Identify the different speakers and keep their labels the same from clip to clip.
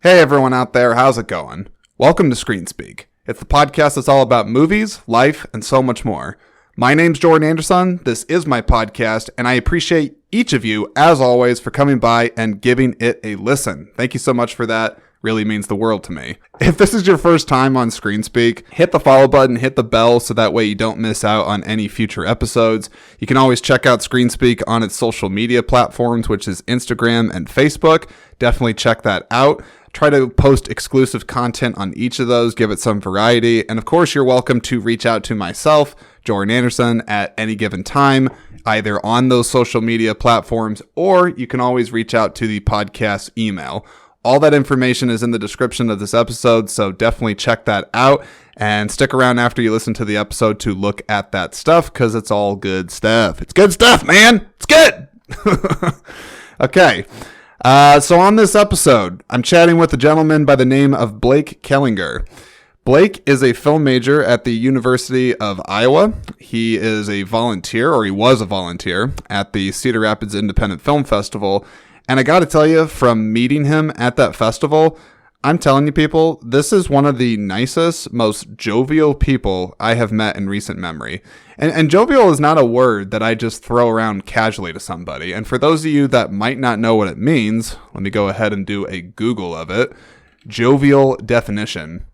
Speaker 1: Hey everyone out there, how's it going? Welcome to Screen Speak. It's the podcast that's all about movies, life, and so much more. My name's Jordan Anderson, this is my podcast, and I appreciate each of you, as always, for coming by and giving it a listen. Thank you so much for that. Really means the world to me. If this is your first time on Screen Speak, hit the follow button, hit the bell so that way you don't miss out on any future episodes. You can always check out Screen Speak on its social media platforms, which is Instagram and Facebook. Definitely check that out. Try to post exclusive content on each of those, give it some variety. And of course, you're welcome to reach out to myself, Jordan Anderson, at any given time, either on those social media platforms, or you can always reach out to the podcast email. All that information is in the description of this episode, so definitely check that out and stick around after you listen to the episode to look at that stuff, because it's all good stuff. It's good stuff, man. It's good. Okay. So on this episode, I'm chatting with a gentleman by the name of Blake Kellinger. Blake is a film major at the University of Iowa. He is a volunteer, or he was a volunteer, at the Cedar Rapids Independent Film Festival. And I gotta tell you, from meeting him at that festival, I'm telling you people, this is one of the nicest, most jovial people I have met in recent memory. And jovial is not a word that I just throw around casually to somebody. And for those of you that might not know what it means, let me go ahead and do a Google of it. Jovial definition.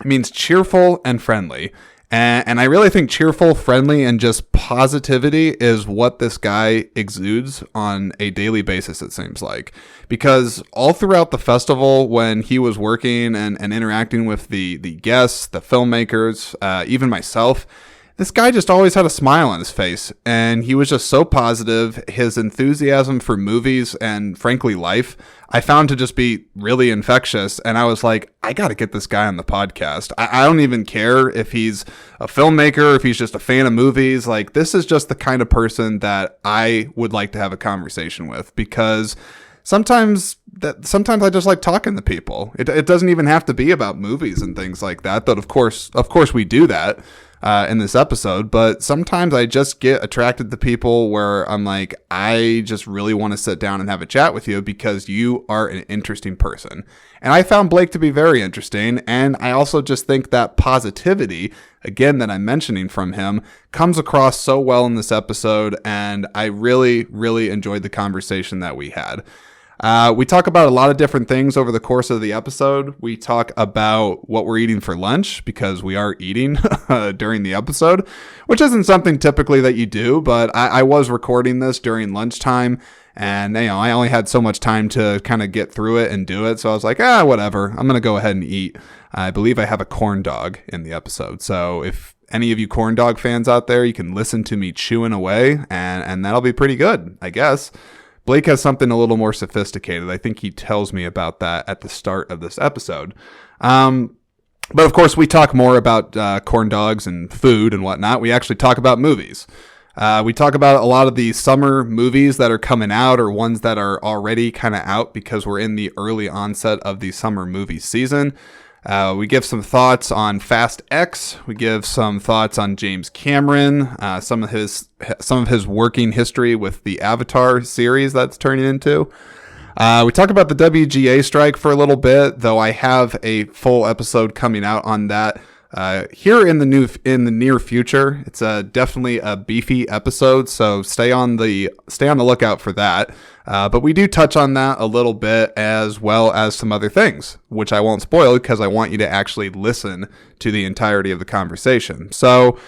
Speaker 1: It means cheerful and friendly. And I really think cheerful, friendly, and just positivity is what this guy exudes on a daily basis, it seems like. Because all throughout the festival, when he was working and interacting with the guests, the filmmakers, even myself, this guy just always had a smile on his face. And he was just so positive. His enthusiasm for movies and, frankly, life, I found to just be really infectious. And I was like, I got to get this guy on the podcast. I don't even care if he's a filmmaker, if he's just a fan of movies. Like, this is just the kind of person that I would like to have a conversation with, because sometimes I just like talking to people. It doesn't even have to be about movies and things like that. But of course we do that in this episode, but sometimes I just get attracted to people where I'm like, I just really want to sit down and have a chat with you because you are an interesting person. And I found Blake to be very interesting. And I also just think that positivity, again, that I'm mentioning from him, comes across so well in this episode. And I really, really enjoyed the conversation that we had. We talk about a lot of different things over the course of the episode. We talk about what we're eating for lunch, because we are eating during the episode, which isn't something typically that you do, but I was recording this during lunchtime, and I only had so much time to kind of get through it and do it. So I was like, whatever, I'm going to go ahead and eat. I believe I have a corn dog in the episode. So if any of you corn dog fans out there, you can listen to me chewing away, and that'll be pretty good, I guess. Blake has something a little more sophisticated. I think he tells me about that at the start of this episode. But of course, we talk more about corn dogs and food and whatnot. We actually talk about movies. We talk about a lot of the summer movies that are coming out, or ones that are already kind of out, because we're in the early onset of the summer movie season. We give some thoughts on Fast X. We give some thoughts on James Cameron, some of his working history with the Avatar series that's turning into. We talk about the WGA strike for a little bit, though I have a full episode coming out on that here in the near future. It's definitely a beefy episode, so stay on the lookout for that. But we do touch on that a little bit, as well as some other things, which I won't spoil because I want you to actually listen to the entirety of the conversation. So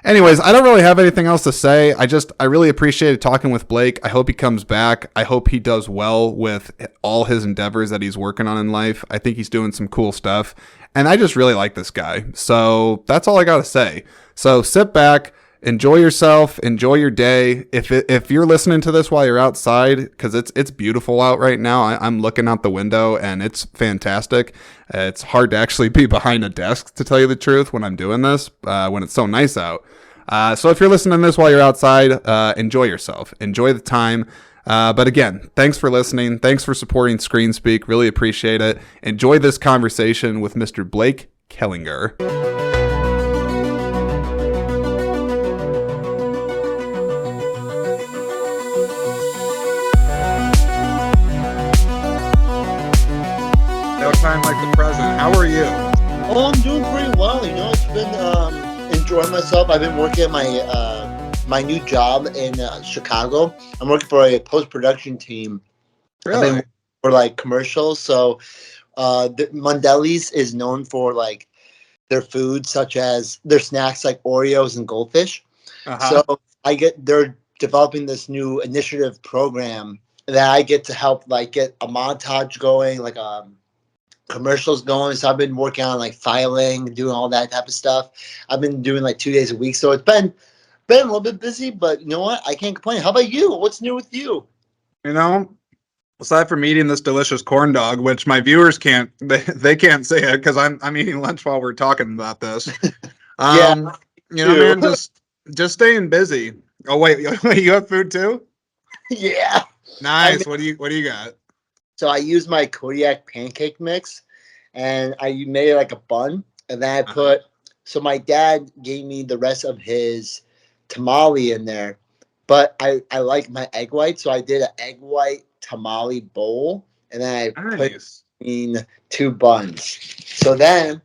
Speaker 1: anyways, I don't really have anything else to say. I really appreciated talking with Blake. I hope he comes back. I hope he does well with all his endeavors that he's working on in life. I think he's doing some cool stuff, and I just really like this guy. So that's all I got to say. So sit back, enjoy yourself, enjoy your day. If you're listening to this while you're outside, because it's beautiful out right now. I'm looking out the window and it's fantastic. It's hard to actually be behind a desk, to tell you the truth, when I'm doing this, when it's so nice out. So if you're listening to this while you're outside, enjoy yourself, enjoy the time. But again, thanks for listening. Thanks for supporting Screen Speak. Really appreciate it. Enjoy this conversation with Mr. Blake Kellinger. No time like the present. How are you?
Speaker 2: Oh, I'm doing pretty well. It's been enjoying myself. I've been working at my new job in Chicago. I'm working for a post production team. I've been
Speaker 1: Really?
Speaker 2: working for like commercials. So Mondelez is known for like their food, such as their snacks like Oreos and Goldfish.
Speaker 1: Uh-huh.
Speaker 2: So they're developing this new initiative program that I get to help like get a montage going, like commercials going. So I've been working on like filing, doing all that type of stuff. I've been doing like 2 days a week. So it's been a little bit busy, but you know what? I can't complain. How about you? What's new with you?
Speaker 1: You know, aside from eating this delicious corn dog, which my viewers can't they can't see it because I'm eating lunch while we're talking about this.
Speaker 2: Yeah,
Speaker 1: Um,
Speaker 2: too.
Speaker 1: man, just staying busy. Oh wait, wait, you have food too?
Speaker 2: Yeah. I
Speaker 1: Nice.
Speaker 2: mean,
Speaker 1: What do you got?
Speaker 2: so I used my Kodiak pancake mix and I made it like a bun. And then I
Speaker 1: Uh-huh.
Speaker 2: put, so my dad gave me the rest of his tamale in there. But I like my egg white. So I did an egg white tamale bowl. And then I put it
Speaker 1: Nice.
Speaker 2: in two buns. So then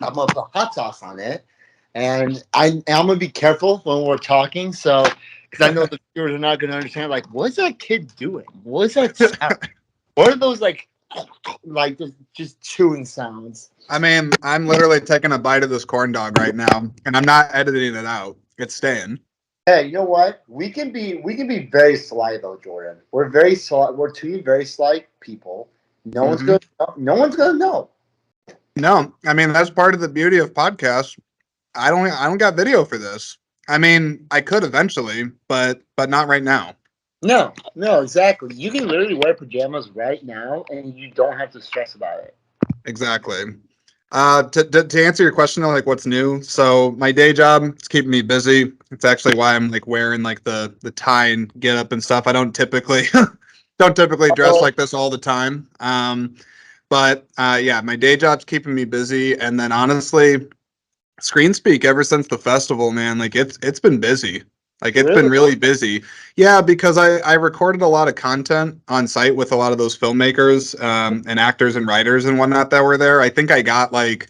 Speaker 2: I'm going to put hot sauce on it. And I'm going to be careful when we're talking. So, because I know the viewers are not going to understand, like, what's that kid doing? What's that sound? What are those like just chewing sounds?
Speaker 1: I mean, I'm literally taking a bite of this corn dog right now, and I'm not editing it out. It's staying.
Speaker 2: Hey, you know what? We can be very sly though, Jordan. We're very sly. We're two very sly people. No one's
Speaker 1: Hmm.
Speaker 2: gonna. No one's gonna know.
Speaker 1: No, I mean that's part of the beauty of podcasts. I don't got video for this. I mean, I could eventually, but not right now.
Speaker 2: No, no, exactly. You can literally wear pajamas right now, and you don't have to stress about it.
Speaker 1: Exactly. To answer your question, like what's new? So my day job is keeping me busy. It's actually why I'm like wearing like the tie and get up and stuff. I don't typically don't typically dress
Speaker 2: Oh,
Speaker 1: like this all the time. But yeah, my day job's keeping me busy, and then honestly, Screen Speak ever since the festival, man, like it's been busy. Like it's been
Speaker 2: really?
Speaker 1: really busy. Yeah, because I recorded a lot of content on site with a lot of those filmmakers and actors and writers and whatnot that were there. I think I got like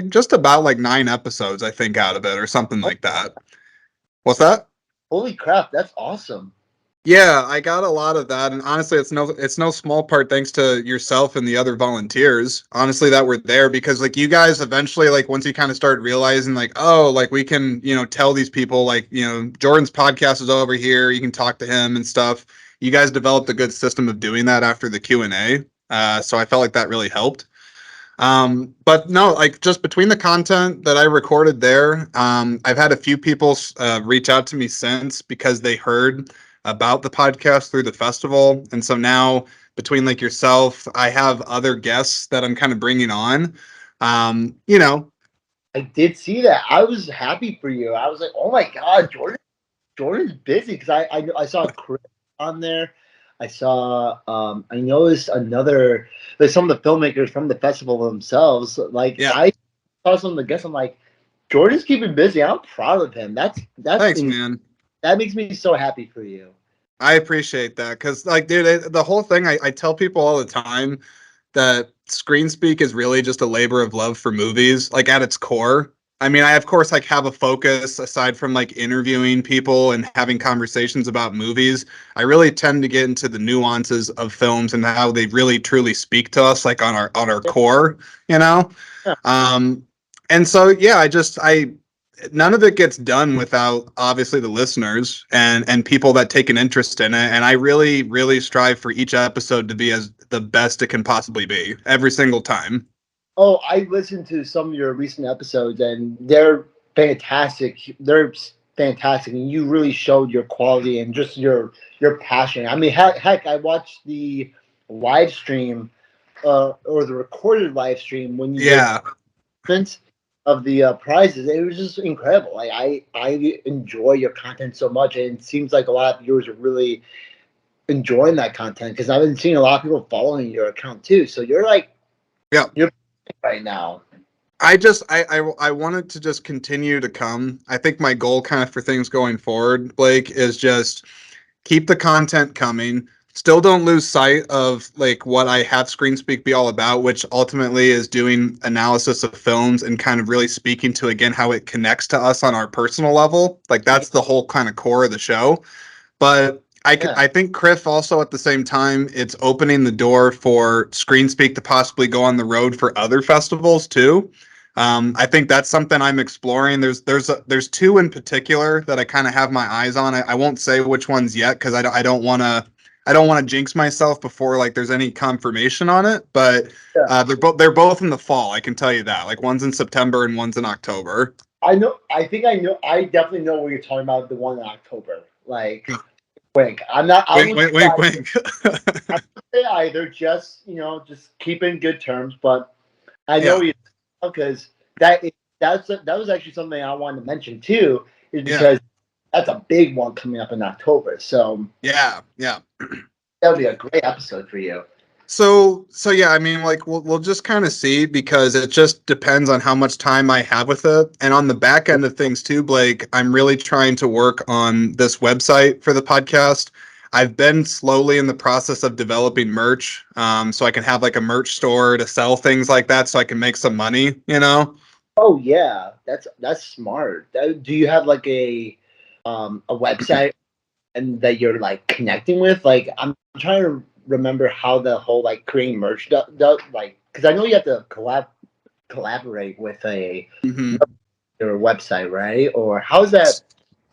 Speaker 1: just about like 9 episodes, I think, out of it or something
Speaker 2: Oh,
Speaker 1: like that. What's that?
Speaker 2: holy crap! That's awesome.
Speaker 1: Yeah, I got a lot of that, and honestly, it's no small part thanks to yourself and the other volunteers. Honestly, that were there because like you guys eventually like once you kind of start realizing like oh like we can tell these people like Jordan's podcast is over here, you can talk to him and stuff. You guys developed a good system of doing that after the Q&A, so I felt like that really helped. But no, like just between the content that I recorded there, I've had a few people reach out to me since because they heard about the podcast through the festival. And so now between like yourself, I have other guests that I'm kind of bringing on. Um, you know,
Speaker 2: I did see that. I was happy for you. I was like, oh my god, Jordan's busy because I saw Chris on there. I noticed another like some of the filmmakers from the festival themselves. Like
Speaker 1: yeah,
Speaker 2: I saw some of the guests. I'm like, Jordan's keeping busy. I'm proud of him.
Speaker 1: thanks, man.
Speaker 2: That makes me so happy for you.
Speaker 1: I appreciate that because, like, dude, the whole thing, I tell people all the time that screen speak is really just a labor of love for movies, like at its core. I mean, I of course like have a focus aside from like interviewing people and having conversations about movies. I really tend to get into the nuances of films and how they really truly speak to us, like on our core, you know.
Speaker 2: Yeah.
Speaker 1: Um, and so yeah, I none of it gets done without obviously the listeners and people that take an interest in it, and I really strive for each episode to be as the best it can possibly be every single time.
Speaker 2: Oh, I listened to some of your recent episodes, and they're fantastic. They're fantastic, and you really showed your quality and just your passion. I mean, heck, I watched the live stream or the recorded live stream when you did
Speaker 1: Yeah.
Speaker 2: announcements of the prizes. It was just incredible. Like I enjoy your content so much, and it seems like a lot of viewers are really enjoying that content because I've been seeing a lot of people following your account too. So
Speaker 1: Yeah.
Speaker 2: you're right now.
Speaker 1: I want it to just continue to come. I think my goal kind of for things going forward, Blake, is just keep the content coming. still don't lose sight of like what I have Screen Speak be all about, which ultimately is doing analysis of films and kind of really speaking to again how it connects to us on our personal level. Like that's the whole kind of core of the show. But
Speaker 2: Yeah.
Speaker 1: I think Criff also at the same time it's opening the door for Screen Speak to possibly go on the road for other festivals too. I think that's something I'm exploring. There's two in particular that I kind of have my eyes on. I won't say which ones yet because I don't want to jinx myself before like there's any confirmation on it. But
Speaker 2: Yeah.
Speaker 1: they're both in the fall. I can tell you that. Like one's in September and one's in October.
Speaker 2: I know. I think I know. I definitely know what you're talking about. The one in October. Like, wink. I'm not. I
Speaker 1: Wink,
Speaker 2: would
Speaker 1: wink, wink, wink.
Speaker 2: say either. Just just keep in good terms. But I know
Speaker 1: Yeah,
Speaker 2: you because that was actually something I wanted to mention too. Is
Speaker 1: yeah.
Speaker 2: because that's a big one coming up in October. So
Speaker 1: Yeah, yeah.
Speaker 2: that would be a great episode for you.
Speaker 1: So yeah, I mean, like we'll just kind of see because it just depends on how much time I have with it, and on the back end of things too, Blake. I'm really trying to work on this website for the podcast. I've been slowly in the process of developing merch, so I can have like a merch store to sell things like that, so I can make some money. You know?
Speaker 2: Oh yeah, that's smart. Do you have like a website and that you're like connecting with? Like I'm trying to remember how the whole like creating merch does like because I know you have to collaborate with a
Speaker 1: Mhm.
Speaker 2: your website, right? Or how's that?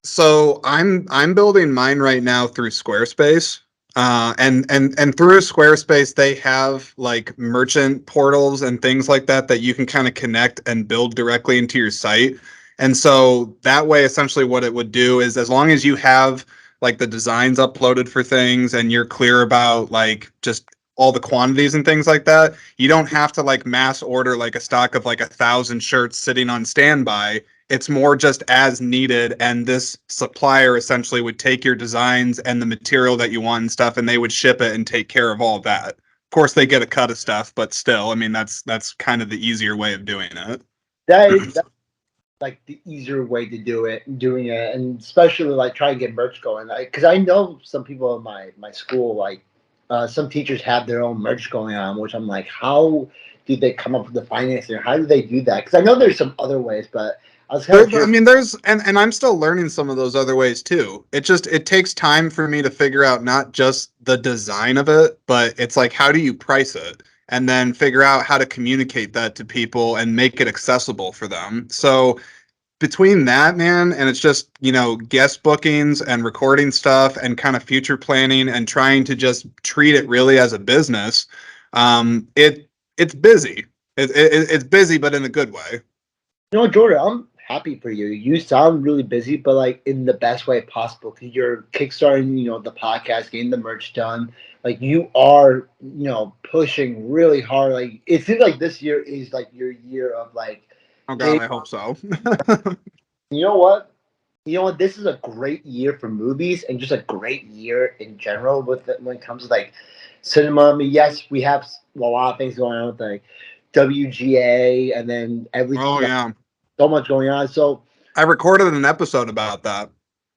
Speaker 1: So I'm building mine right now through Squarespace. And through Squarespace, they have like merchant portals and things like that that you can kind of connect and build directly into your site. And so that way, essentially, what it would do is as long as you have like the designs uploaded for things and you're clear about like just all the quantities and things like that, you don't have to like mass order like a stock of like 1,000 shirts sitting on standby. It's more just as needed, and this supplier essentially would take your designs and the material that you want and stuff, and they would ship it and take care of all of that. Of course, they get a cut of stuff, but still, I mean, that's kind of the easier way of doing it.
Speaker 2: That's like the easier way to doing it, and especially like try and get merch going. Because I know some people in my school, like some teachers have their own merch going on, which I'm like, how do they come up with the financing? How do they do that? Because I know there's some other ways, but I was kind of
Speaker 1: I
Speaker 2: curious.
Speaker 1: mean, there's and I'm still learning some of those other ways too. It takes time for me to figure out not just the design of it, but it's like how do you price it, and then figure out how to communicate that to people and make it accessible for them. So between that, man, and it's just, guest bookings and recording stuff and kind of future planning and trying to just treat it really as a business, it's busy. It's busy, but in a good way.
Speaker 2: Jordan, I'm happy for you. You sound really busy, but like in the best way possible. Because you're kickstarting, the podcast, getting the merch done. Like you are, pushing really hard. Like it seems like this year is like your year of like,
Speaker 1: Oh God,
Speaker 2: hey,
Speaker 1: I hope so.
Speaker 2: you know what? You know what? This is a great year for movies and just a great year in general when it comes to like cinema. I mean, yes, we have a lot of things going on with like WGA and then
Speaker 1: Oh
Speaker 2: everything.
Speaker 1: yeah,
Speaker 2: So much going on. So
Speaker 1: I recorded an episode about that.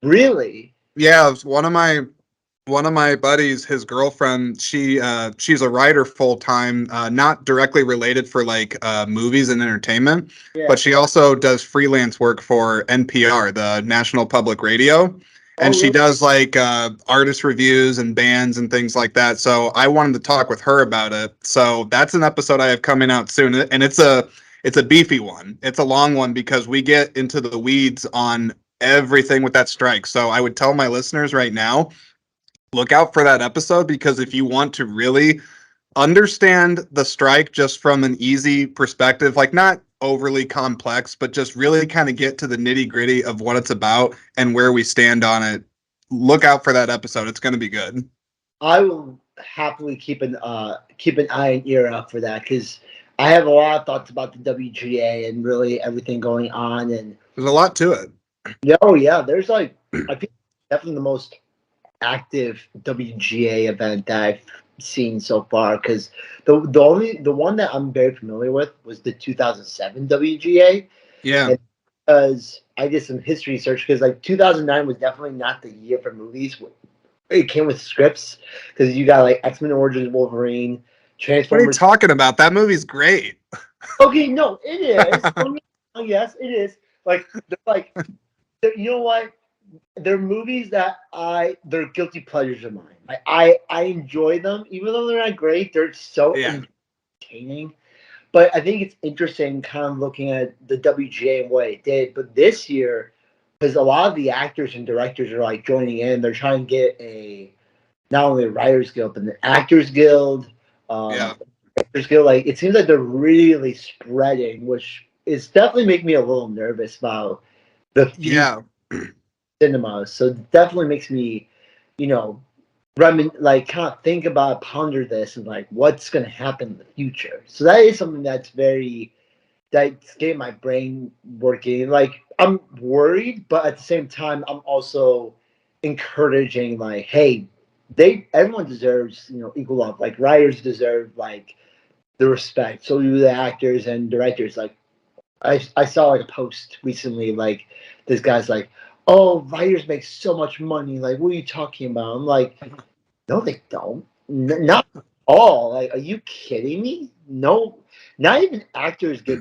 Speaker 2: really,
Speaker 1: Yeah, it was one of my buddies, his girlfriend, she's a writer full time, not directly related for like movies and entertainment,
Speaker 2: yeah.
Speaker 1: but she also does freelance work for NPR, the National Public Radio, and
Speaker 2: Oh,
Speaker 1: she
Speaker 2: really?
Speaker 1: does like artist reviews and bands and things like that. So I wanted to talk with her about it. So that's an episode I have coming out soon, and it's a beefy one. It's a long one because we get into the weeds on everything with that strike. So I would tell my listeners right now, look out for that episode because if you want to really understand the strike just from an easy perspective, like not overly complex, but just really kind of get to the nitty gritty of what it's about and where we stand on it, look out for that episode. It's going to be good.
Speaker 2: I will happily keep an eye and ear out for that because I have a lot of thoughts about the WGA and really everything going on. And
Speaker 1: There's a lot to it.
Speaker 2: yeah, oh yeah, there's like I think definitely the most active WGA event that I've seen so far because the one that I'm very familiar with was the 2007 WGA,
Speaker 1: Yeah.
Speaker 2: and because I did some history research because like 2009 was definitely not the year for movies It came with scripts because you got like X-Men Origins Wolverine,
Speaker 1: What are you
Speaker 2: Transformers.
Speaker 1: talking about? That movie's great.
Speaker 2: Okay, no, it is. Don't get me wrong, yes, it is. Like, you know what? They're movies that they're guilty pleasures of mine. I enjoy them, even though they're not great. They're so
Speaker 1: Yeah.
Speaker 2: entertaining. But I think it's interesting, kind of looking at the WGA and what it did. But this year, because a lot of the actors and directors are like joining in, they're trying to get a not only a writers guild but an actors guild.
Speaker 1: Yeah.
Speaker 2: Actors guild, like it seems like they're really spreading, which is definitely making me a little nervous about the future
Speaker 1: Yeah.
Speaker 2: cinemas. So it definitely makes me, you know, like kind of think about, ponder this, and like what's going to happen in the future. So that is something that's getting my brain working. Like I'm worried, but at the same time, I'm also encouraging. Like, hey, everyone deserves equal love. Like writers deserve like the respect. So do the actors and directors. Like I saw like a post recently, like this guy's like, "Oh, writers make so much money. Like, what are you talking about?" I'm like, "No, they don't. Not all. Like, are you kidding me? No, not even actors get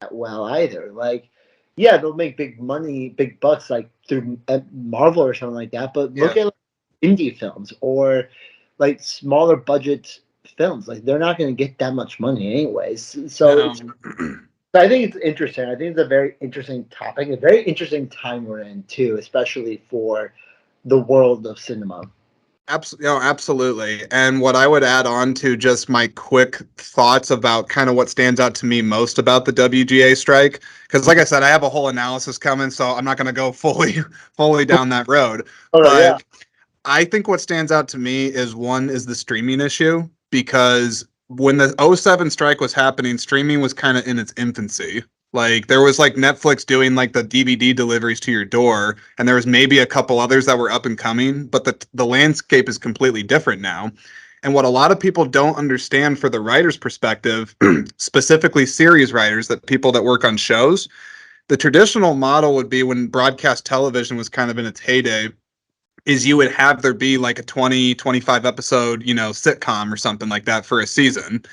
Speaker 2: that well either. Like, yeah, they'll make big money, big bucks, like through Marvel or something like that. But look
Speaker 1: Yeah.
Speaker 2: at like, indie films or like smaller budget films. Like, they're not going to get that much money anyways. So
Speaker 1: No.
Speaker 2: it's I think it's interesting. I think it's a very interesting topic, a very interesting time we're in too, especially for the world of cinema.
Speaker 1: Absolutely. And what I would add on to just my quick thoughts about kind of what stands out to me most about the WGA strike, because like I said, I have a whole analysis coming, so I'm not going to go fully down that road.
Speaker 2: Oh yeah,
Speaker 1: But I think what stands out to me is one is the streaming issue, because when the '07 strike was happening, streaming was kind of in its infancy. Like there was like Netflix doing like the DVD deliveries to your door, and there was maybe a couple others that were up and coming, but the landscape is completely different now. And what a lot of people don't understand for the writer's perspective, specifically series writers, that people that work on shows, the traditional model would be when broadcast television was kind of in its heyday, is you would have there be like a 20-25 episode, sitcom or something like that for a season.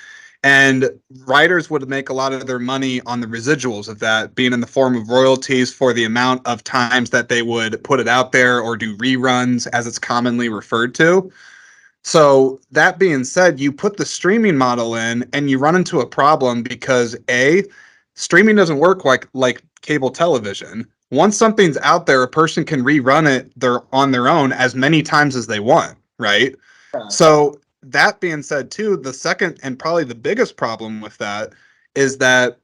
Speaker 1: And writers would make a lot of their money on the residuals of that, being in the form of royalties for the amount of times that they would put it out there or do reruns, as it's commonly referred to. So that being said, you put the streaming model in and you run into a problem because streaming doesn't work like cable television. Once something's out there, a person can rerun it on their own as many times as they want, right?
Speaker 2: yeah,
Speaker 1: So that being said too, the second and probably the biggest problem with that is that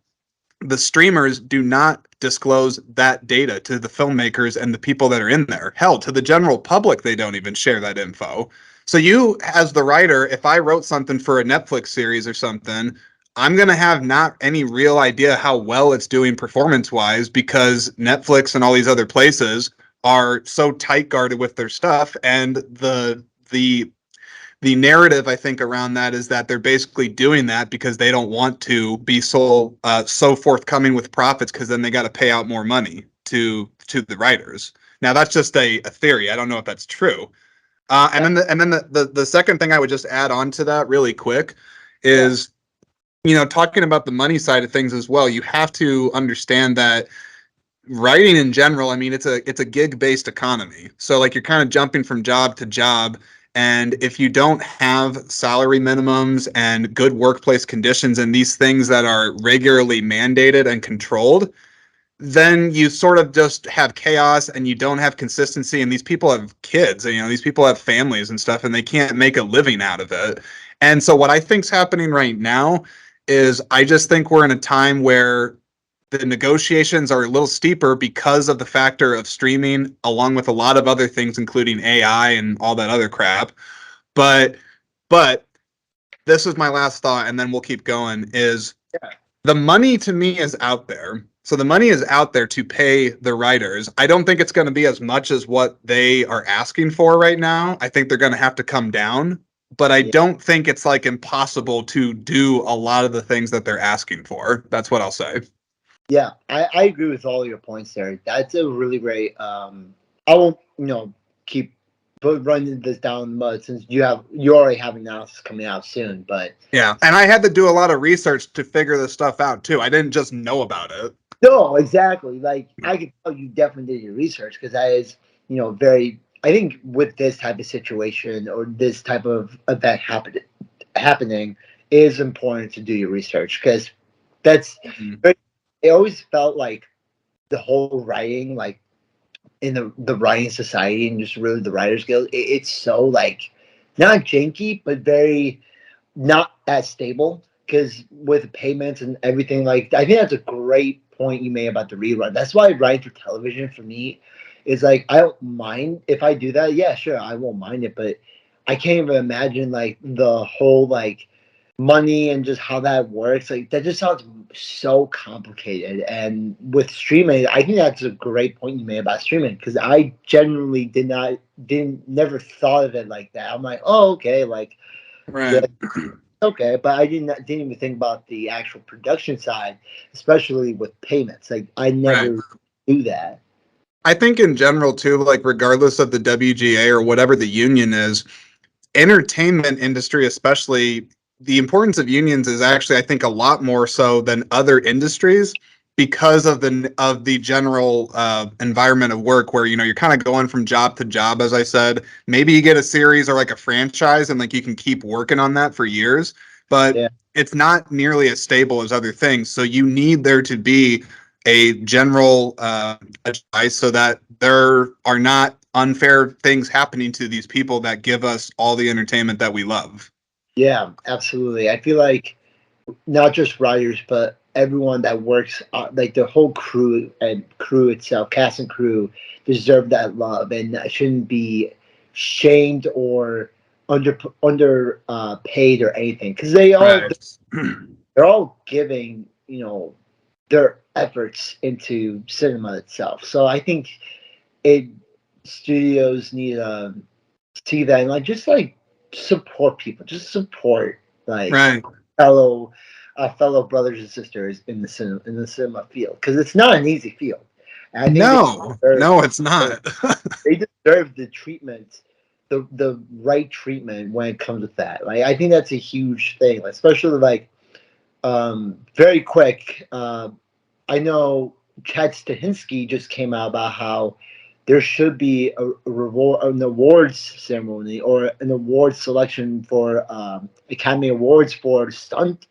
Speaker 1: the streamers do not disclose that data to the filmmakers and the people that are in there. Hell, to the general public, they don't even share that info. So you, as the writer, if I wrote something for a Netflix series or something, I'm going to have not any real idea how well it's doing performance wise, because Netflix and all these other places are so tight guarded with their stuff. And the narrative I think around that is that they're basically doing that because they don't want to be so forthcoming with profits, because then they got to pay out more money to the writers. Now that's just a theory. I don't know if that's true. And
Speaker 2: yeah,
Speaker 1: then the second thing I would just add on to that really quick
Speaker 2: yeah,
Speaker 1: is, talking about the money side of things as well. You have to understand that writing in general, I mean, it's a gig based economy. So like you're kind of jumping from job to job. And if you don't have salary minimums and good workplace conditions and these things that are regularly mandated and controlled, then you sort of just have chaos and you don't have consistency. And these people have kids, and, these people have families and stuff, and they can't make a living out of it. And so what I think's happening right now is I just think we're in a time where the negotiations are a little steeper because of the factor of streaming, along with a lot of other things, including AI and all that other crap. But but this is my last thought, and then we'll keep going. Is
Speaker 2: yeah,
Speaker 1: the money to me is out there. So the money is out there to pay the writers. I don't think it's going to be as much as what they are asking for right now. I think they're going to have to come down, but I
Speaker 2: yeah.
Speaker 1: don't think it's like impossible to do a lot of the things that they're asking for. That's what I'll say.
Speaker 2: Yeah, I agree with all your points there. That's a really great. I won't keep but running this down the mud since you already have analysis coming out soon. But
Speaker 1: Yeah. And I had to do a lot of research to figure this stuff out too. I didn't just know about it.
Speaker 2: no, exactly. Like I could tell you definitely did your research because that is, very. I think with this type of situation or this type of event happening, it is important to do your research because that's.
Speaker 1: Mhm.
Speaker 2: It always felt like the whole writing, like in the writing society and just really the Writers Guild, it's so like not janky, but very not as stable because with payments and everything, like I think that's a great point you made about the rerun. That's why writing for television for me is like I don't mind if I do that. Yeah, sure, I won't mind it, but I can't even imagine like the whole like money and just how that works. Like that just sounds so complicated. And with streaming, I think that's a great point you made about streaming because I genuinely didn't never thought of it like that. I'm like, oh okay, like
Speaker 1: Right.
Speaker 2: the okay, but I didn't even think about the actual production side, especially with payments. Like I
Speaker 1: Right.
Speaker 2: never do that.
Speaker 1: I think in general too, like regardless of the WGA or whatever the union is, entertainment industry, especially the importance of unions is actually, I think, a lot more so than other industries because of the general environment of work where you're kind of going from job to job. As I said, maybe you get a series or like a franchise and like you can keep working on that for years, but
Speaker 2: Yeah,
Speaker 1: it's not nearly as stable as other things. So you need there to be a general advice so that there are not unfair things happening to these people that give us all the entertainment that we love.
Speaker 2: yeah, absolutely. I feel like not just writers, but everyone that works, like the whole crew itself, cast and crew, deserve that love and shouldn't be shamed or paid or anything because
Speaker 1: Right.
Speaker 2: they're all giving their efforts into cinema itself. So I think it studios need to see that and like just like support people, just support like
Speaker 1: Right.
Speaker 2: fellow fellow brothers and sisters in the cinema field because it's not an easy field. And I think
Speaker 1: No,
Speaker 2: deserve,
Speaker 1: no, it's not.
Speaker 2: they deserve the treatment, the right treatment when it comes with that. Like I think that's a huge thing, like, especially like very quick. I know Chad Stahelski just came out about how there should be a reward, an awards ceremony or an award selection for Academy Awards for stunt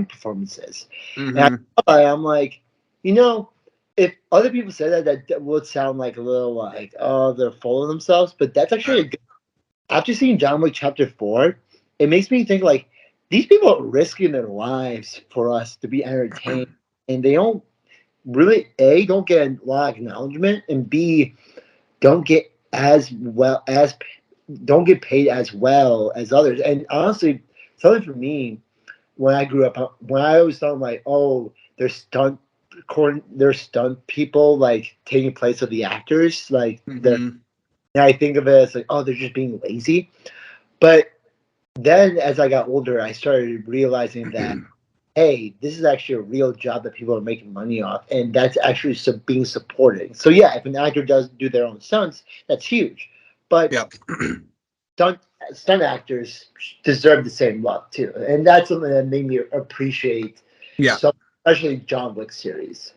Speaker 2: performances. And
Speaker 1: Hmm.
Speaker 2: I'm like, you know, if other people say that, that would sound like a little like, oh, they're full of themselves. But that's actually a good, after seeing John Wick Chapter 4, it makes me think like these people are risking their lives for us to be entertained, and they don't really don't get a lot of acknowledgement, and b don't get as well as don't get paid as well as others. And honestly, something for me when I grew up, when I always thought like, oh, there's stunt people like taking place of the actors, like they're.
Speaker 1: Hmm.
Speaker 2: And I think of it as like, oh, they're just being lazy. But then as I got older, I started realizing that, hey, this is actually a real job that people are making money off, and that's actually being supported. So yeah, if an actor does do their own stunts, that's huge. But
Speaker 1: Yep.
Speaker 2: stunt stunt actors deserve the same love too, and that's something that made me appreciate
Speaker 1: Yeah.
Speaker 2: so, especially John Wick series.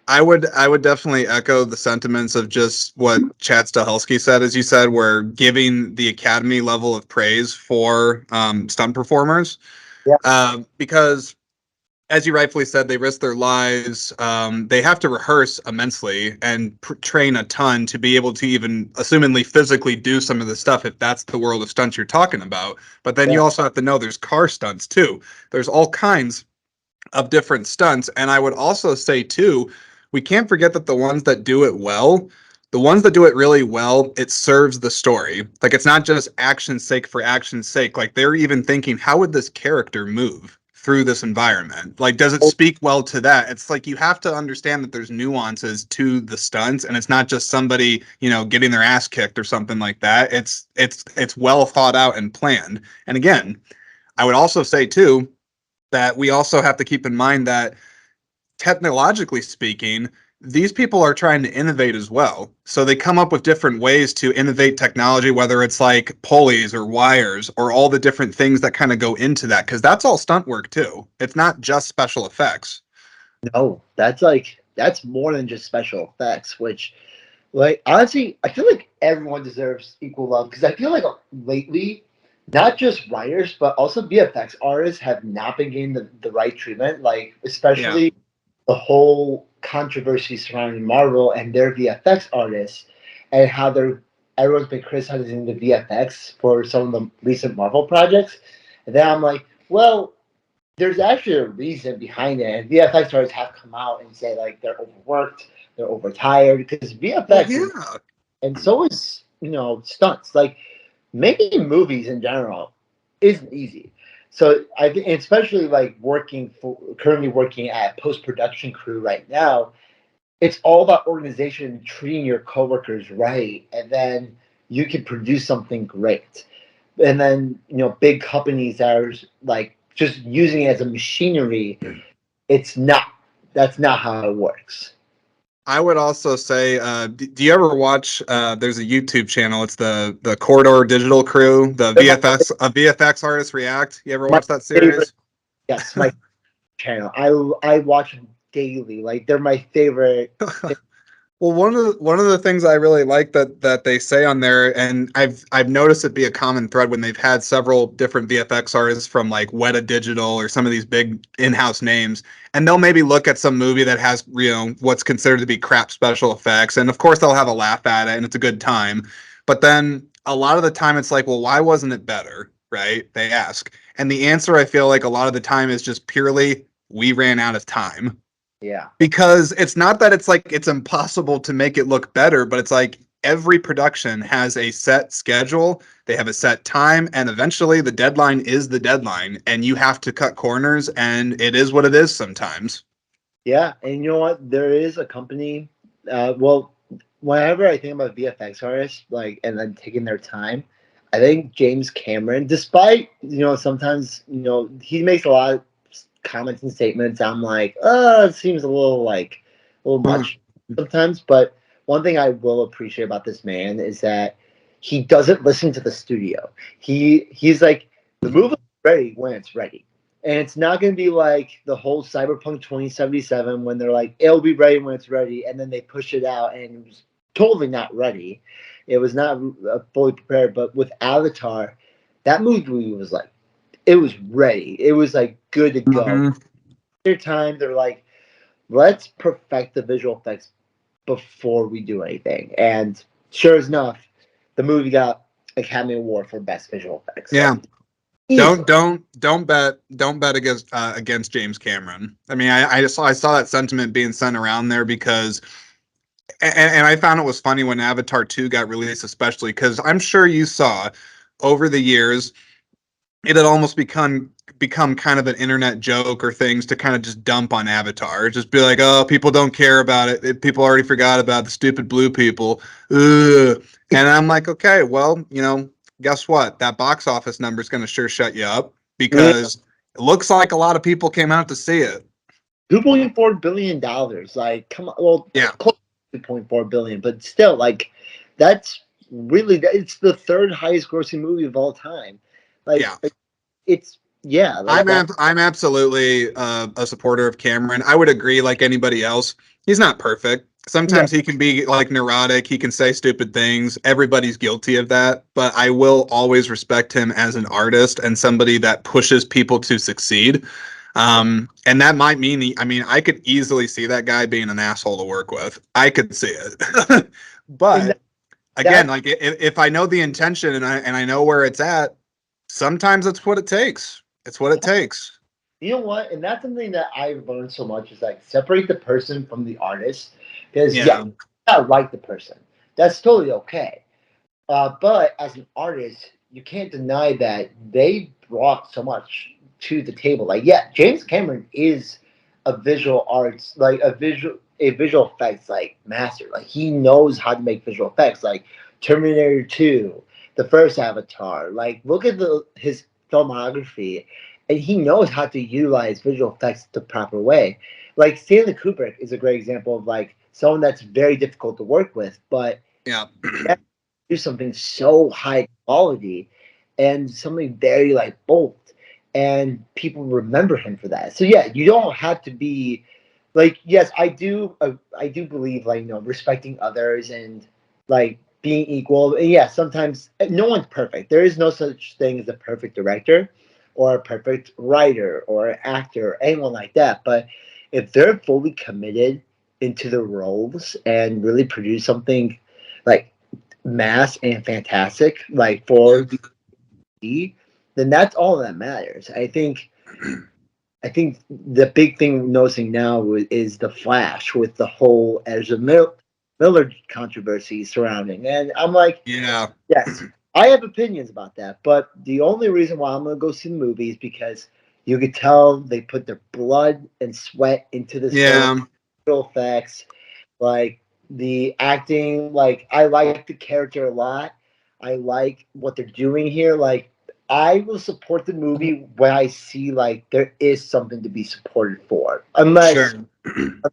Speaker 1: I would definitely echo the sentiments of just what Chad Stahelski said, as you said, where giving the Academy level of praise for stunt performers,
Speaker 2: Yeah.
Speaker 1: because as you rightfully said, they risk their lives. They have to rehearse immensely and train a ton to be able to even, assumingly, physically do some of the stuff if that's the world of stunts you're talking about. But then
Speaker 2: Yeah.
Speaker 1: you also have to know there's car stunts too. There's all kinds of different stunts. And I would also say, too, we can't forget that the ones that do it really well, it serves the story. Like, it's not just action sake for action's sake. Like, they're even thinking, how would this character move through this environment? Like, does it speak well to that? It's like you have to understand that there's nuances to the stunts, and it's not just somebody, getting their ass kicked or something like that. It's well thought out and planned. And again, I would also say too, that we also have to keep in mind that technologically speaking, these people are trying to innovate as well. So they come up with different ways to innovate technology, whether it's like pulleys or wires or all the different things that kind of go into that, because that's all stunt work too. It's not just special effects.
Speaker 2: No, that's more than just special effects, which like honestly, I feel like everyone deserves equal love because I feel like lately, not just writers but also VFX artists have not been getting the right treatment. Like
Speaker 1: Yeah.
Speaker 2: especially the whole controversy surrounding Marvel and their VFX artists and how they're everyone's been criticizing the VFX for some of the recent Marvel projects. And then I'm like, well, there's actually a reason behind it. And VFX artists have come out and say like they're overworked, they're overtired because
Speaker 1: Well,
Speaker 2: VFX is,
Speaker 1: yeah.
Speaker 2: and so is stunts. Like making movies in general isn't easy. So I think, especially like currently working at post production crew right now, it's all about organization, treating your coworkers right, and then you can produce something great. And then big companies that are like just using it as a machinery. It's not. That's not how it works.
Speaker 1: I would also say, do you ever watch? There's a YouTube channel. It's the Corridor Digital Crew, the
Speaker 2: They're
Speaker 1: VFX artists react. You ever
Speaker 2: my
Speaker 1: watch that
Speaker 2: favorite.
Speaker 1: series?
Speaker 2: Yes, my channel. I watch them daily. Like they're my favorite.
Speaker 1: Well, one of the things I really like that they say on there, and I've noticed it be a common thread when they've had several different VFX artists from like Weta Digital or some of these big in-house names, and they'll maybe look at some movie that has what's considered to be crap special effects, and of course they'll have a laugh at it, and it's a good time, but then a lot of the time it's like, well, why wasn't it better, right? They ask, and the answer I feel like a lot of the time is just purely we ran out of time,
Speaker 2: Yeah.
Speaker 1: because it's not that it's like it's impossible to make it look better, but it's like every production has a set schedule, they have a set time, and eventually the deadline is the deadline, and you have to cut corners, and it is what it is sometimes.
Speaker 2: Yeah, and you know what? There is a company. Well, whenever I think about VFX artists, like, and then taking their time, I think James Cameron, despite sometimes he makes a lot of comments and statements. I'm like, it seems a little
Speaker 1: Mm.
Speaker 2: much sometimes. But one thing I will appreciate about this man is that he doesn't listen to the studio. He's like the movie's ready when it's ready. And it's not going to be like the whole Cyberpunk 2077 when they're like, it'll be ready when it's ready. And then they push it out and it was totally not ready. It was not fully prepared. But with Avatar, that movie was like, it was ready. It was like good to go.
Speaker 1: Mhm.
Speaker 2: Their time, they're like, let's perfect the visual effects before we do anything. And sure enough, the movie got Academy Award for Best Visual Effects.
Speaker 1: Yeah.
Speaker 2: Like,
Speaker 1: Don't
Speaker 2: easily.
Speaker 1: don't don't bet against James Cameron. I mean, I saw that sentiment being sent around there because, and I found it was funny when Avatar 2 got released, especially because I'm sure you saw over the years it had almost become kind of an internet joke or things to kind of just dump on Avatar. Just be like, oh, people don't care about it. People already forgot about the stupid blue people. Ugh. And I'm like, okay, well, guess what? That box office number is going to sure shut you up
Speaker 2: Yeah.
Speaker 1: because it looks like a lot of people came out to see it.
Speaker 2: $2.4 billion. Like, come on. Well,
Speaker 1: Yeah.
Speaker 2: close to 2.4 billion, but still, like, that's it's the third highest grossing movie of all time.
Speaker 1: Yeah.
Speaker 2: Like it's, yeah, like that.
Speaker 1: I'm absolutely a supporter of Cameron. I would agree, like anybody else. He's not perfect.
Speaker 2: No,
Speaker 1: Sometimes he can be like neurotic. He can say stupid things. Everybody's guilty of that. But I will always respect him as an artist and somebody that pushes people to succeed. And that might mean I mean, I could easily see that guy being an asshole to work with. I could see it.
Speaker 2: and
Speaker 1: But again,
Speaker 2: that
Speaker 1: like if I know the intention and I know where it's at, sometimes it's what it takes. It's what it takes.
Speaker 2: you know what, and that's something that I've learned so much is like separate the person from the artist. Because yeah,
Speaker 1: Yeah.
Speaker 2: I like the person. That's totally okay. But as an artist, you can't deny that they brought so much to the table. Like, yeah, James Cameron is a visual arts, like a visual effects like master. Like he knows how to make visual effects. Like Terminator 2, the first Avatar. Like look at his filmography, and he knows how to utilize visual effects the proper way. Like Stanley Kubrick is a great example of like someone that's very difficult to work with, but
Speaker 1: Yeah.
Speaker 2: yeah, do something so high quality and something very like bold, and people remember him for that. So yeah, you don't have to be like, yes, I do believe, like, respecting others and like being equal. And yeah, sometimes no one's perfect. There is no such thing as a perfect director or a perfect writer or actor or anyone like that. But if they're fully committed into the roles and really produce something like mass and fantastic, like
Speaker 1: Yeah.
Speaker 2: for the, then that's all that matters. I think the big thing noticing now is the Flash with the whole Miller controversy surrounding, and I'm like,
Speaker 1: Yeah.
Speaker 2: yes, I have opinions about that, but the only reason why I'm gonna go see the movie is because you could tell they put their blood and sweat into this film,
Speaker 1: Yeah.
Speaker 2: real effects, like the acting. Like, I like the character a lot. I like what they're doing here. Like, I will support the movie when I see like there is something to be supported for,
Speaker 1: Sure.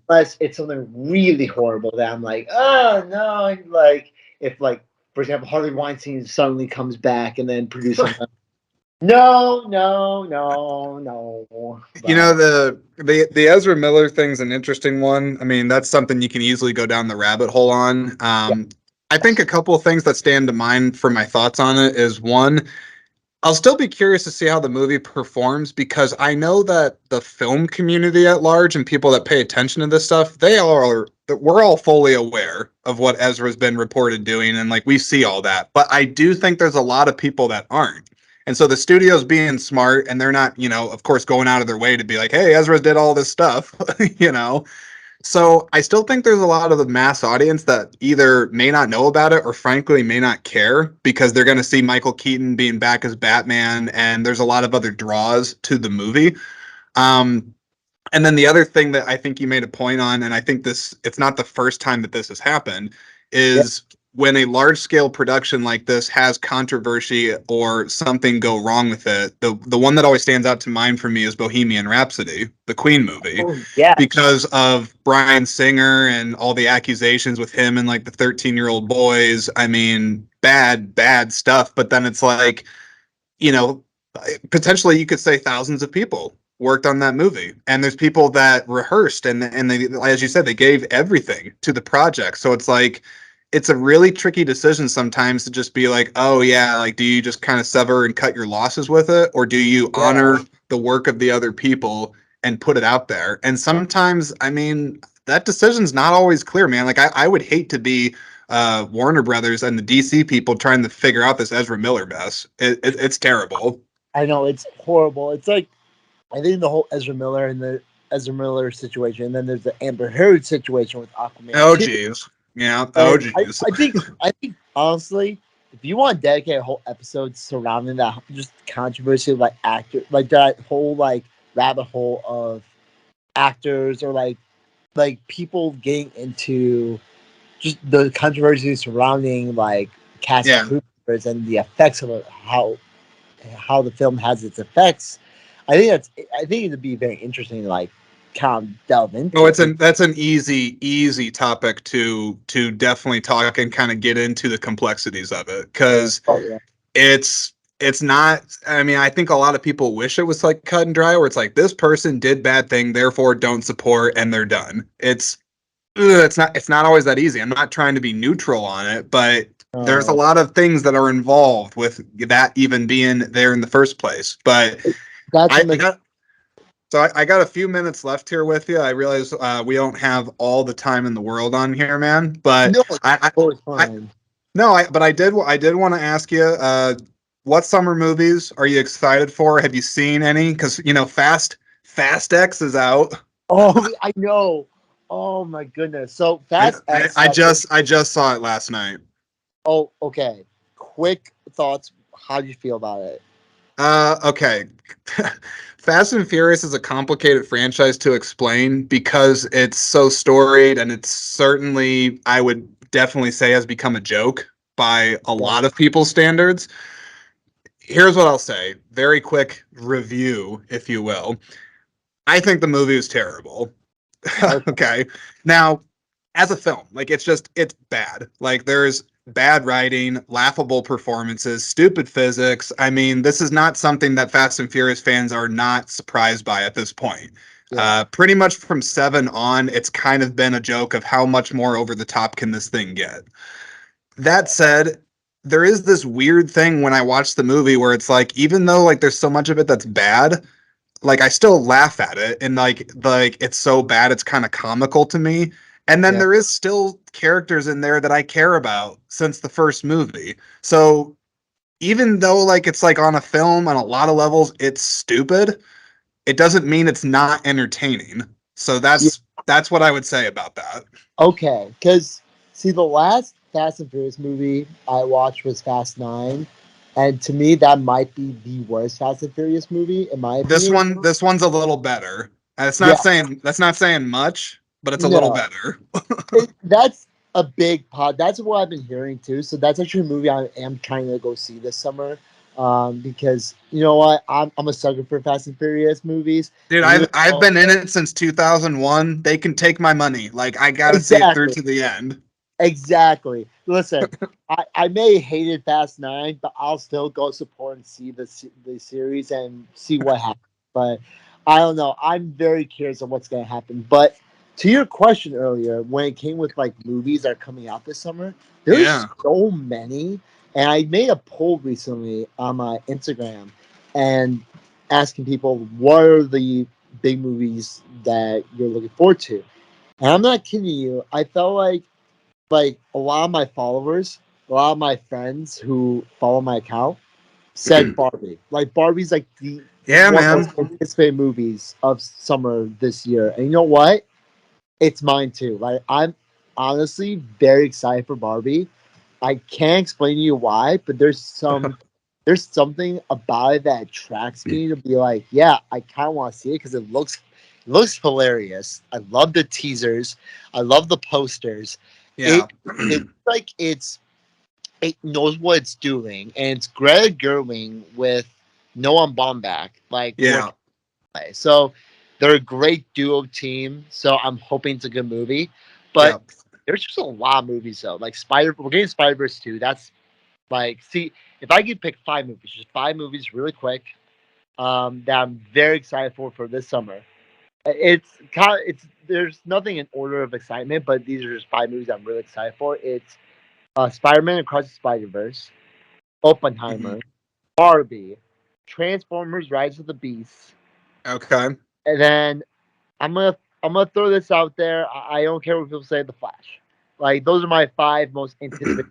Speaker 2: unless it's something really horrible that I'm like, oh no, like if, like, for example, Harvey Weinstein suddenly comes back and then produce something. No, no, no, no.
Speaker 1: You know,
Speaker 2: But
Speaker 1: the Ezra Miller thing's an interesting one. I mean, that's something you can easily go down the rabbit hole on.
Speaker 2: yeah,
Speaker 1: I think a couple of things that stand to mind for my thoughts on it is one, I'll still be curious to see how the movie performs because I know that the film community at large and people that pay attention to this stuff, we're all fully aware of what Ezra's been reported doing and like we see all that. But I do think there's a lot of people that aren't. And so the studio's being smart and they're not, of course, going out of their way to be like, hey, Ezra did all this stuff, you know. So I still think there's a lot of the mass audience that either may not know about it or frankly may not care because they're going to see Michael Keaton being back as Batman and there's a lot of other draws to the movie. Um, and then the other thing that I think you made a point on, and I think it's not the first time that this has happened,
Speaker 2: yeah.
Speaker 1: is when a large scale production like this has controversy or something go wrong with it. The one that always stands out to mind for me is Bohemian Rhapsody, the Queen movie,
Speaker 2: Oh yes.
Speaker 1: because of Bryan Singer and all the accusations with him and like the 13-year-old boys. I mean, bad stuff. But then it's like, you know, potentially you could say thousands of people worked on that movie and there's people that rehearsed and they, as you said, they gave everything to the project. So it's like it's a really tricky decision sometimes to just be like, oh yeah, like do you just kind of sever and cut your losses with it or do you
Speaker 2: Yeah.
Speaker 1: honor the work of the other people and put it out there? And sometimes, I mean, that decision's not always clear, man. Like I would hate to be Warner Brothers and the DC people trying to figure out this Ezra Miller mess. It's terrible.
Speaker 2: I know it's horrible. It's like, I think the whole Ezra Miller situation, and then there's the Amber Heard situation with Aquaman
Speaker 1: Oh
Speaker 2: 2.
Speaker 1: geez, yeah. Oh
Speaker 2: And
Speaker 1: geez.
Speaker 2: I think honestly, if you want to dedicate a whole episode surrounding that just controversy of like actor, like that whole like rabbit hole of actors, or like people getting into just the controversy surrounding like cast
Speaker 1: Yeah.
Speaker 2: members and the effects of it, how the film has its effects. I think it'd be very interesting to like kind of delve
Speaker 1: Oh,
Speaker 2: into.
Speaker 1: that's an easy topic to definitely talk and kind of get into the complexities of it because
Speaker 2: Oh yeah,
Speaker 1: it's not. I mean, I think a lot of people wish it was like cut and dry, where it's like this person did bad thing, therefore don't support, and they're done. It's not always that easy. I'm not trying to be neutral on it, but there's a
Speaker 2: uh,
Speaker 1: lot of things that are involved with that even being there in the first place. But
Speaker 2: that's
Speaker 1: I,
Speaker 2: what
Speaker 1: I
Speaker 2: makes.
Speaker 1: got I got a few minutes left here with you. I realize we don't have all the time in the world on here, man. But
Speaker 2: No, it's always
Speaker 1: I
Speaker 2: fine.
Speaker 1: no, I did want to ask you, what summer movies are you excited for? Have you seen any? Because Fast X is out.
Speaker 2: Oh, I know. Oh my goodness. So
Speaker 1: I,
Speaker 2: Fast
Speaker 1: I
Speaker 2: X
Speaker 1: I
Speaker 2: has been.
Speaker 1: just I just saw it last night.
Speaker 2: Oh, okay. Quick thoughts. How do you feel about it?
Speaker 1: Okay. Fast and Furious is a complicated franchise to explain because it's so storied and it's certainly, I would definitely say, has become a joke by a
Speaker 2: Yeah.
Speaker 1: lot of people's standards. Here's what I'll say. Very quick review, if you will. I think the movie is terrible.
Speaker 2: Okay.
Speaker 1: Okay. Now, as a film. Like it's bad. Like there's bad writing, laughable performances, stupid physics. I mean, this is not something that Fast and Furious fans are not surprised by at this point.
Speaker 2: Yeah.
Speaker 1: Pretty much from 7 on, it's kind of been a joke of how much more over the top can this thing get. That said, there is this weird thing when I watch the movie where it's like, even though like there's so much of it that's bad, like I still laugh at it and like it's so bad it's kind of comical to me. And then
Speaker 2: Yeah.
Speaker 1: there is still characters in there that I care about since the first movie. So even though like it's like on a film on a lot of levels it's stupid, it doesn't mean it's not entertaining. So
Speaker 2: Yeah.
Speaker 1: that's what I would say about that.
Speaker 2: Okay. Because see, the last Fast and Furious movie I watched was Fast Nine, and to me, that might be the worst Fast and Furious movie in my opinion.
Speaker 1: This one's a little better. And it's not
Speaker 2: Yeah.
Speaker 1: saying that's not saying much, but it's a little
Speaker 2: No.
Speaker 1: better.
Speaker 2: That's a big pod. That's what I've been hearing too. So that's actually a movie I am trying to go see this summer. Because you know what, I'm a sucker for Fast and Furious movies,
Speaker 1: Dude,
Speaker 2: and even
Speaker 1: I've
Speaker 2: though
Speaker 1: been in it since 2001. They can take my money. Like I got to see it through
Speaker 2: exactly,
Speaker 1: to the end.
Speaker 2: exactly. Listen, I may have hated Fast Nine, but I'll still go support and see the series and see what happens. But I don't know. I'm very curious on what's going to happen. But to your question earlier, when it came with like movies that are coming out this summer, there's
Speaker 1: Yeah.
Speaker 2: so many. And I made a poll recently on my Instagram and asking people what are the big movies that you're looking forward to. And I'm not kidding you. I felt like a lot of my followers, a lot of my friends who follow my account said Barbie. Like Barbie's like the
Speaker 1: Yeah,
Speaker 2: one of the most
Speaker 1: man.
Speaker 2: anticipated movies of summer this year. And you know what? It's mine too. Like I'm honestly very excited for Barbie. I can't explain to you why, but there's something about it that attracts me to be like, yeah, I kind of want to see it because it looks hilarious. I love the teasers. I love the posters.
Speaker 1: Yeah.
Speaker 2: It like it knows what it's doing, and it's Greta Gerwig with Noah Baumbach like
Speaker 1: Yeah.
Speaker 2: working. So they're a great duo team. So I'm hoping it's a good movie. But
Speaker 1: Yeah.
Speaker 2: there's just a lot of movies though. Like we're getting Spider-Verse 2. That's like, see, if I could pick 5 movies, just 5 movies really quick, that I'm very excited for this summer. It's there's nothing in order of excitement, but these are just 5 movies I'm really excited for. It's Spider-Man Across the Spider-Verse,
Speaker 1: Mhm.
Speaker 2: Oppenheimer, Barbie, Transformers: Rise of the Beasts,
Speaker 1: Okay.
Speaker 2: and then I'm gonna throw this out there. I don't care what people say. The Flash, like those are my 5 most anticipated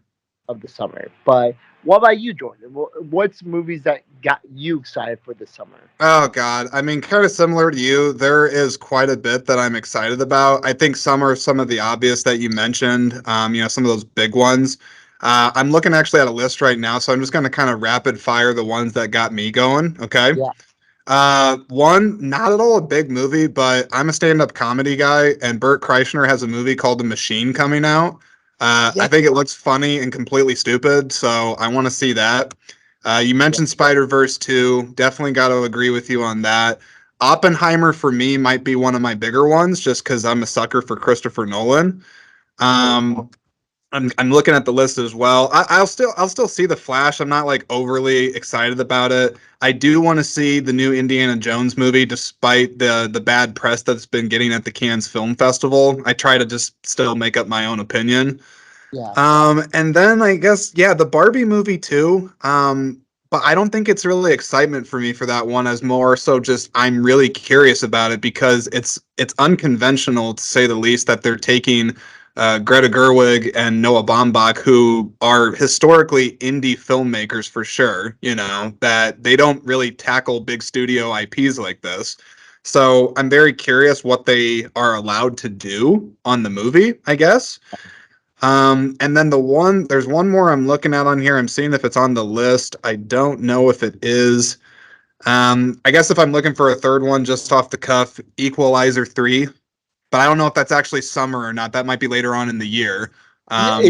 Speaker 2: of the summer. But what about you, Jordan? What's movies that got you excited for the summer?
Speaker 1: Oh God. I mean, kind of similar to you, there is quite a bit that I'm excited about. I think some are some of the obvious that you mentioned. Some of those big ones. I'm looking actually at a list right now, so I'm just going to kind of rapid fire the ones that got me going. Okay.
Speaker 2: Yeah,
Speaker 1: One, not at all a big movie, but I'm a stand-up comedy guy, and Bert Kreischer has a movie called The Machine coming out.
Speaker 2: yeah,
Speaker 1: I think it looks funny and completely stupid, so I want to see that. You
Speaker 2: yeah,
Speaker 1: mentioned Spider-Verse 2. Definitely got to agree with you on that. Oppenheimer for me might be one of my bigger ones, just because I'm a sucker for Christopher Nolan.
Speaker 2: yeah,
Speaker 1: Um, I'm looking at the list as well. I'll still see the Flash. I'm not like overly excited about it. I do want to see the new Indiana Jones movie, despite the bad press that's been getting at the Cannes Film Festival. I try to just still make up my own opinion.
Speaker 2: yeah.
Speaker 1: And then I guess yeah, the Barbie movie too. But I don't think it's really excitement for me for that one, as more so just I'm really curious about it because it's unconventional to say the least that they're taking Greta Gerwig and Noah Baumbach, who are historically indie filmmakers for sure. You know that they don't really tackle big studio IPs like this. So I'm very curious what they are allowed to do on the movie, I guess. And then there's one more I'm looking at on here. I'm seeing if it's on the list. I don't know if it is. I guess if I'm looking for a third one just off the cuff, Equalizer 3, but I don't know if that's actually summer or not. That might be later on in the year.
Speaker 2: Yeah,
Speaker 1: Um,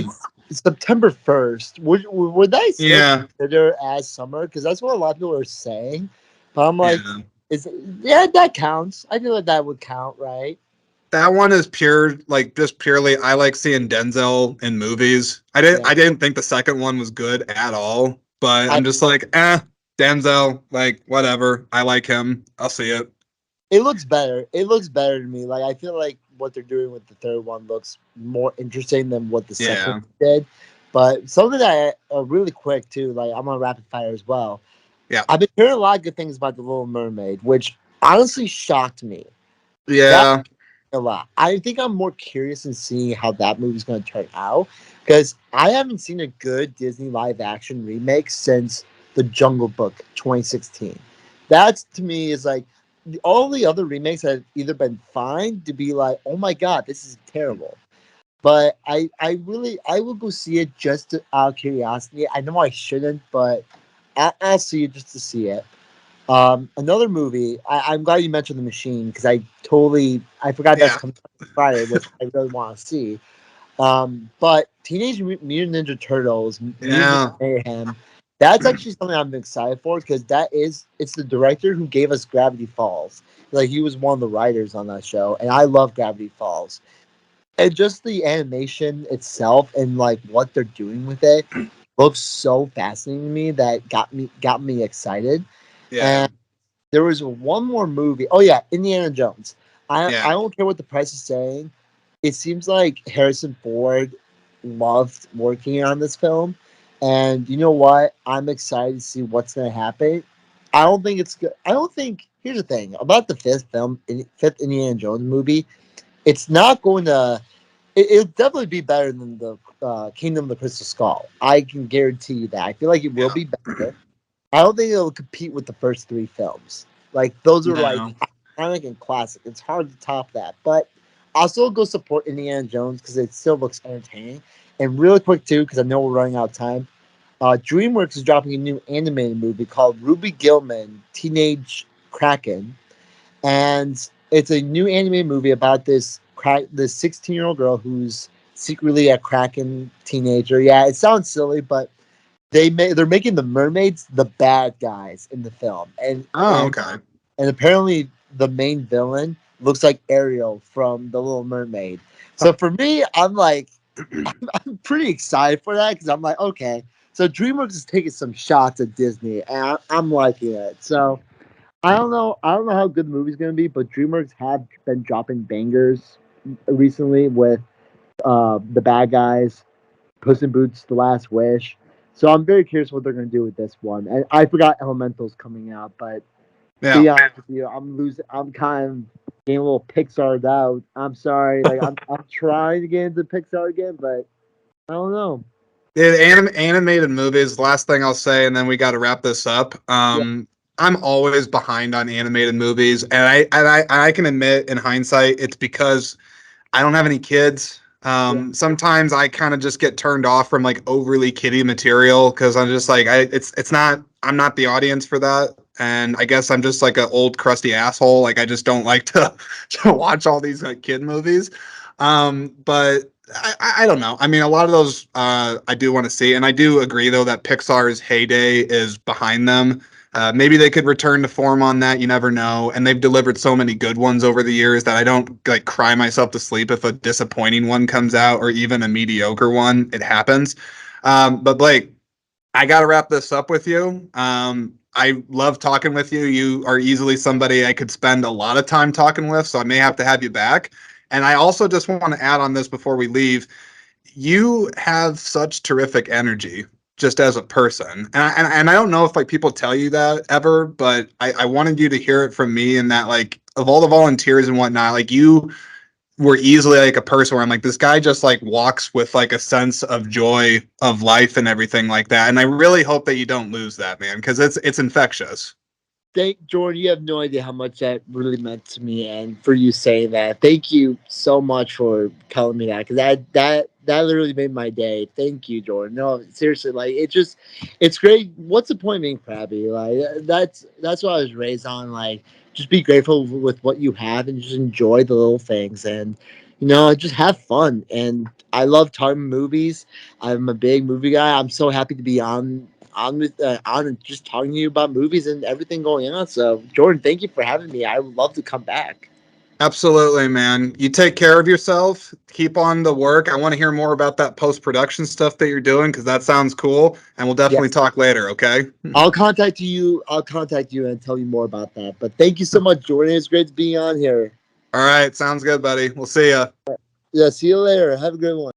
Speaker 2: it's September 1st. Would I still
Speaker 1: yeah,
Speaker 2: consider as summer? Because that's what a lot of people are saying. But I'm like,
Speaker 1: yeah.
Speaker 2: yeah, that counts. I feel like that would count, right?
Speaker 1: That one is pure, like just purely. I like seeing Denzel in movies.
Speaker 2: Yeah,
Speaker 1: I didn't think the second one was good at all, but
Speaker 2: I
Speaker 1: I'm just like, Denzel, like whatever. I like him. I'll see it.
Speaker 2: it looks better. It looks better to me. Like I feel like what they're doing with the third one looks more interesting than what the second
Speaker 1: Yeah,
Speaker 2: one did. But something that really quick too, like I'm on rapid fire as well.
Speaker 1: yeah,
Speaker 2: I've been hearing a lot of good things about the Little Mermaid, which honestly shocked me. That
Speaker 1: yeah,
Speaker 2: a lot. I think I'm more curious in seeing how that movie's going to turn out because I haven't seen a good Disney live action remake since The Jungle Book 2016. That to me is like all the other remakes have either been fine to be like, oh my god, this is terrible. But I will go see it just out of curiosity. I know I shouldn't, but I'll see it just to see it. Another movie. I'm glad you mentioned The Machine because I forgot that's
Speaker 1: yeah,
Speaker 2: coming out Friday, which I really want to see. But Teenage Mutant Ninja Turtles, Mutants
Speaker 1: yeah.
Speaker 2: Mayhem. That's actually something I'm excited for because it's the director who gave us Gravity Falls. Like he was one of the writers on that show, and I love Gravity Falls. And just the animation itself and like what they're doing with it looks so fascinating to me that got me excited.
Speaker 1: Yeah,
Speaker 2: And there was one more movie. Oh yeah, Indiana Jones. I
Speaker 1: yeah.
Speaker 2: don't care what the price is saying. It seems like Harrison Ford loved working on this film, and you know what? I'm excited to see what's going to happen. I don't think it's good. I don't think. Here's the thing about the fifth Indiana Jones movie. It's not going to. It'll definitely be better than the Kingdom of the Crystal Skull. I can guarantee you that. I feel like it will
Speaker 1: Yeah.
Speaker 2: be better. I don't think it'll compete with the first three films. Like those are like
Speaker 1: No.
Speaker 2: iconic and classic. It's hard to top that. But I'll still go support Indiana Jones because it still looks entertaining. And really quick too, because I know we're running out of time. DreamWorks is dropping a new animated movie called Ruby Gilman Teenage Kraken, and it's a new animated movie about this 16-year-old girl who's secretly a Kraken teenager. Yeah, it sounds silly, but they're making the mermaids the bad guys in the film, and
Speaker 1: Oh,
Speaker 2: and
Speaker 1: okay.
Speaker 2: and apparently the main villain looks like Ariel from The Little Mermaid.
Speaker 1: Huh.
Speaker 2: So for me, I'm like, I'm pretty excited for that because I'm like, okay, so DreamWorks is taking some shots at Disney, and I'm liking it. So I don't know, how good the movie's gonna be, but DreamWorks have been dropping bangers recently with the bad guys, Puss in Boots: The Last Wish. So I'm very curious what they're going to do with this one. And I forgot Elemental's coming out, but to
Speaker 1: Yeah.
Speaker 2: be honest with you, I'm losing. I'm kind of getting a little Pixar'd out. I'm sorry. Like I'm trying to get into Pixar again, but I don't know.
Speaker 1: Yeah, animated movies. Last thing I'll say, and then we got to wrap this up.
Speaker 2: Yeah,
Speaker 1: I'm always behind on animated movies, and I can admit in hindsight it's because I don't have any kids.
Speaker 2: yeah.
Speaker 1: Sometimes I kind of just get turned off from like overly kiddie material because I'm just like it's not I'm not the audience for that, and I guess I'm just like an old crusty asshole. Like I just don't like to to watch all these like kid movies. But I don't know. I mean, a lot of those I do want to see, and I do agree though that Pixar's heyday is behind them. Maybe they could return to form on that. You never know. And they've delivered so many good ones over the years that I don't like cry myself to sleep if a disappointing one comes out or even a mediocre one. It happens. But Blake, I got to wrap this up with you. I love talking with you. You are easily somebody I could spend a lot of time talking with, so I may have to have you back. And I also just want to add on this before we leave. You have such terrific energy just as a person. And I don't know if like people tell you that ever, but I wanted you to hear it from me and that like of all the volunteers and whatnot, like you were easily like a person where I'm like, this guy just like walks with like a sense of joy of life and everything like that. And I really hope that you don't lose that, man, because it's infectious.
Speaker 2: Thank Jordan. You have no idea how much that really meant to me, and for you saying that. Thank you so much for telling me that because that literally made my day. Thank you, Jordan. No, seriously, like it's great. What's the point of being crabby? Like that's what I was raised on. Like just be grateful with what you have and just enjoy the little things and just have fun. And I love talking movies. I'm a big movie guy. I'm so happy to be on and just talking to you about movies and everything going on. So, Jordan, thank you for having me. I would love to come back.
Speaker 1: Absolutely, man. You take care of yourself. Keep on the work. I want to hear more about that post-production stuff that you're doing because that sounds cool. And we'll definitely
Speaker 2: Yes.
Speaker 1: talk later, okay?
Speaker 2: I'll contact you. I'll contact you and tell you more about that. But thank you so much, Jordan. It's great to be on here.
Speaker 1: All right. Sounds good, buddy. We'll see ya.
Speaker 2: Yeah, see you later. Have a good one.